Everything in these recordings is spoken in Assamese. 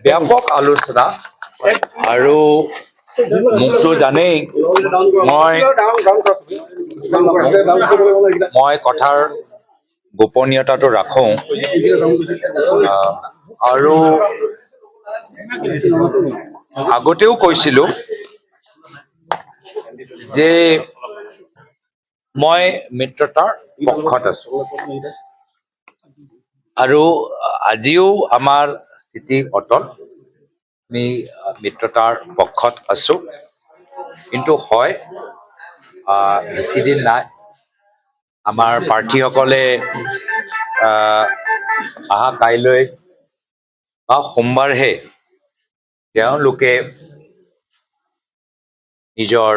ব্যাপক আলোচনা আৰু মোকতো জানেই মই কথাৰ গোপনীয়তাটো ৰাখোঁ আৰু আগতেও কৈছিলোঁ যে মই মিত্ৰতাৰ পক্ষত আছোঁ আৰু আজিও আমাৰ স্থিতি অটল আমি মিত্ৰতাৰ পক্ষত আছোঁ কিন্তু হয় বেছিদিন নাই আমাৰ প্ৰাৰ্থীসকলে অহা কাইলৈ বা সোমবাৰহে তেওঁলোকে নিজৰ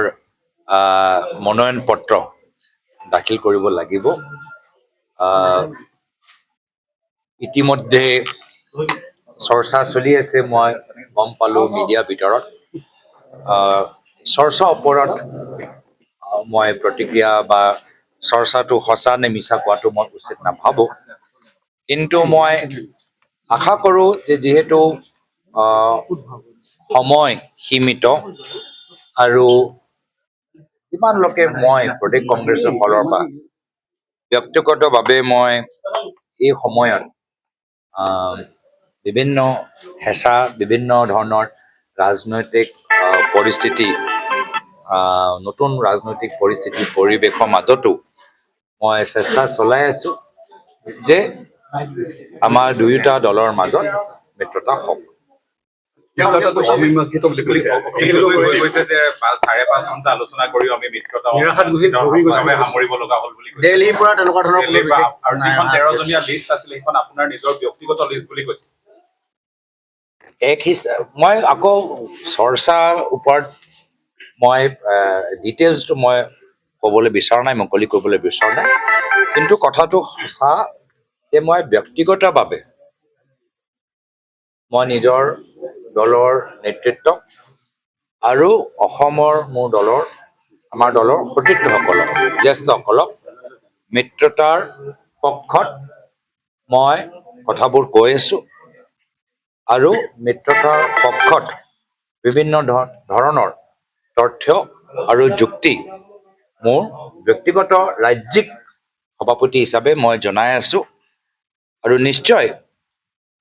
মনোনয়ন পত্ৰ দাখিল কৰিব লাগিব ইতিমধ্যে চৰ্চা চলি আছে মই গম পালোঁ মিডিয়াৰ ভিতৰত চৰ্চা ওপৰত মই প্ৰতিক্ৰিয়া বা চৰ্চাটো সঁচা নে মিছা কোৱাটো মই উচিত নাভাবোঁ কিন্তু মই আশা কৰোঁ যে যিহেতু সময় সীমিত আৰু যিমান লোকে মই প্ৰদেশ কংগ্ৰেছৰ ফালৰ পৰা ব্যক্তিগতভাৱে মই এই সময়ত বিভিন্ন হেঁচা বিভিন্ন ধৰণৰ ৰাজনৈতিক পৰিস্থিতি নতুন ৰাজনৈতিক পৰিস্থিতি পৰিৱেশৰ মাজতো মই চেষ্টা চলাই আছোঁ যে আমাৰ দুয়োটা দলৰ মাজত মিত্ৰতা হওক অমীমাংসিত বুলি কৈছে যে 5.5 ঘণ্টা আলোচনা কৰিও আমি মিত্ৰতা সামৰিব লগা হ'ল বুলি কৈছে দিল্লীৰ পৰা তেনেকুৱা ধৰণৰ আৰু যিখন 13জনীয়া লিষ্ট আছিল সেইখন আপোনাৰ নিজৰ ব্যক্তিগত লিষ্ট বুলি কৈছে মই আকৌ চৰ্চাৰ ওপৰত মই ডিটেইলছটো মই ক'বলৈ বিচৰা নাই মুকলি কৰিবলৈ বিচৰা নাই কিন্তু কথাটো সঁচা যে মই ব্যক্তিগতভাৱে মই নিজৰ দলৰ নেতৃত্ব আৰু অসমৰ আমাৰ দলৰ সতীৰ্থসকলক জ্যেষ্ঠসকলক মিত্ৰতাৰ পক্ষত মই কথাবোৰ কৈ আছোঁ আৰু মিত্ৰতাৰ পক্ষত বিভিন্ন ধৰণৰ তথ্য আৰু যুক্তি মোৰ ব্যক্তিগত ৰাজ্যিক সভাপতি হিচাপে মই জনাই আছোঁ আৰু নিশ্চয়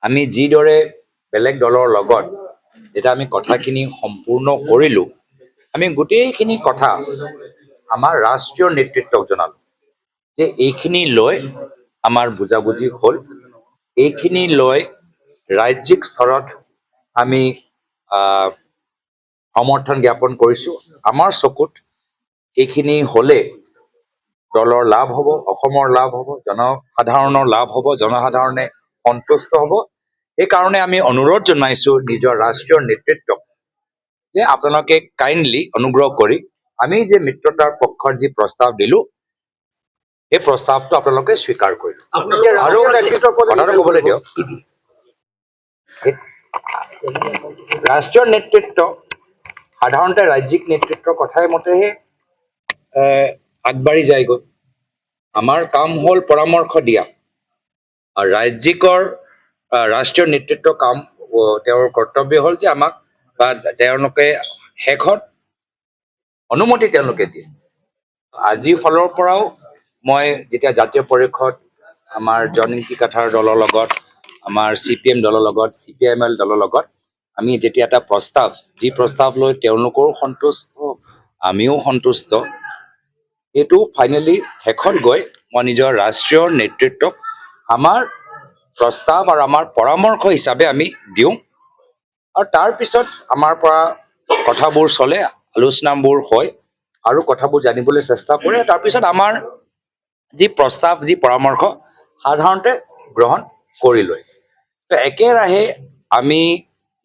আমি যিদৰে বেলেগ দলৰ লগত যেতিয়া আমি কথাখিনি সম্পূৰ্ণ কৰিলোঁ আমি গোটেইখিনি কথা আমাৰ ৰাষ্ট্ৰীয় নেতৃত্বক জনালোঁ যে এইখিনি লৈ আমাৰ বুজাবুজি হ'ল এইখিনি লৈ ৰাজ্যিক স্তৰত আমি সমৰ্থন জ্ঞাপন কৰিছোঁ আমাৰ চকুত এইখিনি হ'লে দলৰ লাভ হ'ব অসমৰ লাভ হ'ব জনসাধাৰণৰ লাভ হ'ব জনসাধাৰণে সন্তুষ্ট হ'ব সেইকাৰণে আমি অনুৰোধ জনাইছোঁ নিজৰ ৰাষ্ট্ৰীয় নেতৃত্বক যে আপোনালোকে কাইণ্ডলি অনুগ্ৰহ কৰি আমি যে মিত্ৰতাৰ পক্ষৰ যি প্ৰস্তাৱ দিলোঁ এই প্ৰস্তাৱটো আপোনালোকে স্বীকাৰ কৰিলোঁ আৰু কথাটো ক'বলৈ দিয়ক ৰাষ্ট্ৰীয় নেতৃত্ব সাধাৰণতে ৰাজ্যিক নেতৃত্বৰ কথাই মতেহে আগবাঢ়ি যায়গৈ আমাৰ কাম হ'ল পৰামৰ্শ দিয়া আৰু ৰাষ্ট্ৰীয় নেতৃত্বৰ কাম তেওঁৰ কৰ্তব্য হ'ল যে আমাক বা তেওঁলোকে শেষত অনুমতি তেওঁলোকে দিয়ে আজিৰ ফালৰ পৰাও মই যেতিয়া জাতীয় পৰিষদ আমাৰ জননীতি কাঠাৰ দলৰ লগত আমাৰ CPM দলৰ লগত CPIML দলৰ লগত আমি যেতিয়া এটা যি প্ৰস্তাৱ লৈ তেওঁলোকৰো সন্তুষ্ট আমিও সন্তুষ্ট এইটো ফাইনেলি শেষত গৈ মই নিজৰ ৰাষ্ট্ৰীয় নেতৃত্বক আমাৰ প্ৰস্তাৱ আৰু আমাৰ পৰামৰ্শ হিচাপে আমি দিওঁ আৰু তাৰপিছত আমাৰ পৰা কথাবোৰ চলে আলোচনাবোৰ হয় আৰু কথাবোৰ জানিবলৈ চেষ্টা কৰে তাৰপিছত আমাৰ যি প্ৰস্তাৱ যি পৰামৰ্শ সাধাৰণতে গ্ৰহণ কৰি লয় তো একেৰাহে আমি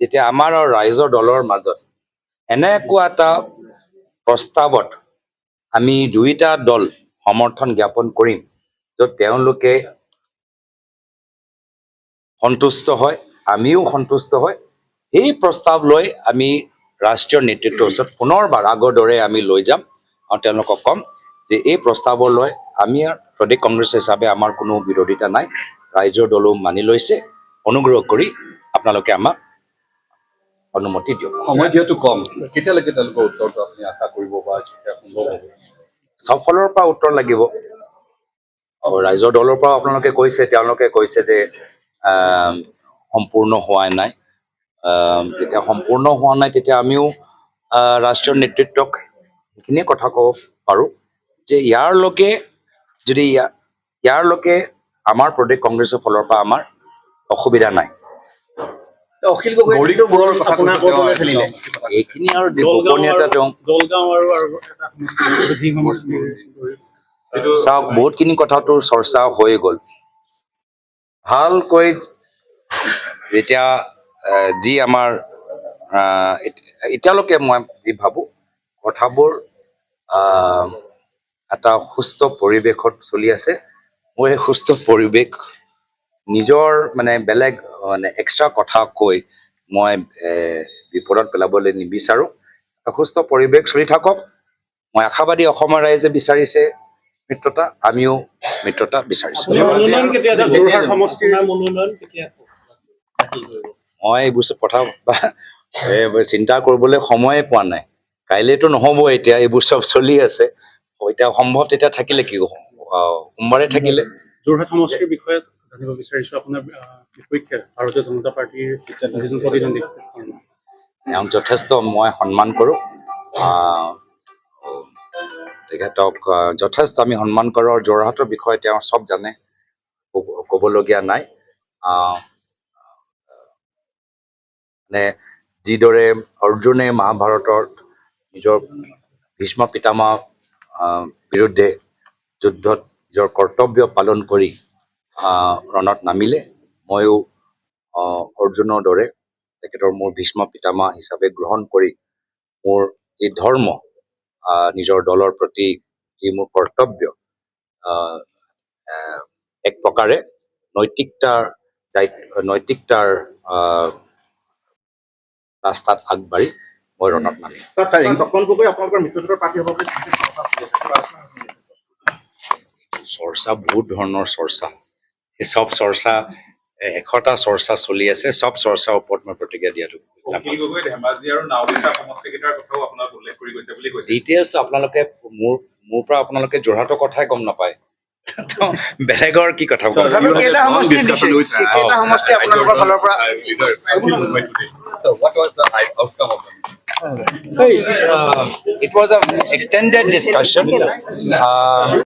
যেতিয়া আমাৰ ৰাইজৰ দলৰ মাজত এনেকুৱা এটা প্ৰস্তাৱত আমি দুয়োটা দল সমৰ্থন জ্ঞাপন কৰিম য'ত তেওঁলোকে সন্তুষ্ট হয় আমিও সন্তুষ্ট হয় এই প্ৰস্তাৱ লৈ আমি ৰাষ্ট্ৰীয় নেতৃত্বৰ ওচৰত পুনৰবাৰ আগৰ দৰে আমি লৈ যাম আৰু তেওঁলোকক ক'ম যে এই প্ৰস্তাৱৰ লৈ আমি প্ৰদেশ কংগ্ৰেছ হিচাপে আমাৰ কোনো বিৰোধিতা নাই ৰাইজৰ দলো মানি লৈছে অনুগ্ৰহ কৰি আপোনালোকে আমাক অনুমতি দিয়ক। সময় যিহেতু কম, কেতিয়ালৈকে তেওঁলোকৰ উত্তৰটো আপুনি আশা কৰিব বা কেতিয়া সম্ভৱ হ'ব? চব ফালৰ পৰা উত্তৰ লাগিব। আৰু ৰাইজৰ দলৰ পৰা আপোনালোকে কৈছে, তেওঁলোকে কৈছে যে সম্পূৰ্ণ হোৱা নাই। যেতিয়া সম্পূৰ্ণ হোৱা নাই তেতিয়া আমিও ৰাষ্ট্ৰীয় নেতৃত্বক সেইখিনিয়ে কথা ক'ব পাৰোঁ যে ইয়াৰলৈকে আমাৰ প্ৰদেশ কংগ্ৰেছৰ ফালৰ পৰা আমাৰ অসুবিধা নাই। অখিল গগৈৰ আপোনাৰ ক'বলৈ খেলিলে এইখিনি আৰু গোপনীয়তা তেওঁ চাওক, বহুতখিনি কথাটো চৰ্চা হৈ গ'ল। ভালকৈ যেতিয়া যি আমাৰ এতিয়ালৈকে মই যি ভাবোঁ কথাবোৰ এটা সুস্থ পৰিৱেশত চলি আছে। মই এই সুস্থ পৰিৱেশ নিজৰ বেলেগ এক্সট্ৰা কথা কৈ মই বিপদত পেলাবলৈ নিবিচাৰোঁ। সুস্থ পৰিৱেশ চলি থাকক। মই আশাবাদী অসমৰ ৰাইজে বিচাৰিছে মিত্ৰতা, আমিও মিত্ৰতা বিচাৰিছোঁ। মই এইবোৰ কথা চিন্তা কৰিবলৈ সময়ে পোৱা নাই। কাইলৈতো নহ'ব, এতিয়া এইবোৰ চব চলি আছে। এতিয়া সম্ভৱ তেতিয়া থাকিলে কি সোমবাৰে থাকিলে। যোৰহাট সমষ্টিৰ বিষয়ে জানিব বিচাৰিছোঁ আপোনাৰ বিপক্ষে ভাৰতীয় জনতা পাৰ্টীৰ যিজন প্ৰতিদ্বন্দ্বী তেওঁক যথেষ্ট মই সন্মান কৰোঁ। তেখেতক যথেষ্ট আমি সন্মান কৰোঁ। আৰু যোৰহাটৰ বিষয়ে তেওঁ চব জানে, ক'বলগীয়া নাই। যিদৰে অৰ্জুনে মহাভাৰতত নিজৰ ভীষ্ম পিতামহ বিৰুদ্ধে যুদ্ধত নিজৰ কৰ্তব্য পালন কৰি ৰণত নামিলে, ময়ো অৰ্জুনৰ দৰে তেখেতৰ মোৰ ভীষ্ম পিতামহ হিচাপে গ্ৰহণ কৰি মোৰ যি ধৰ্ম, নিজৰ দলৰ প্ৰতি যি মোৰ কৰ্তব্য, এক প্ৰকাৰে নৈতিকতাৰ ৰাস্তাত আগবাঢ়ি মই ৰণত নামিম। চৰ্চা বহুত ধৰণৰ চৰ্চা, সেই চব চৰ্চা 100টা চৰ্চা চলি আছে। চব চৰ্চাৰ ওপৰত মই প্ৰতিক্ৰিয়া দিয়াটো অখিল গগৈ ধেমাজি আৰু নাওবৈচা সমষ্টিকেইটাৰ কথাও আপোনাক উল্লেখ কৰি গৈছে বুলি কৈছে। ডিটেইলছটো আপোনালোকে মোৰ পৰা আপোনালোকে যোৰহাটৰ কথাই গম নাপায়, বেলেগৰ কি কথা ক'ম? What was the outcome of it? It was an extended discussion.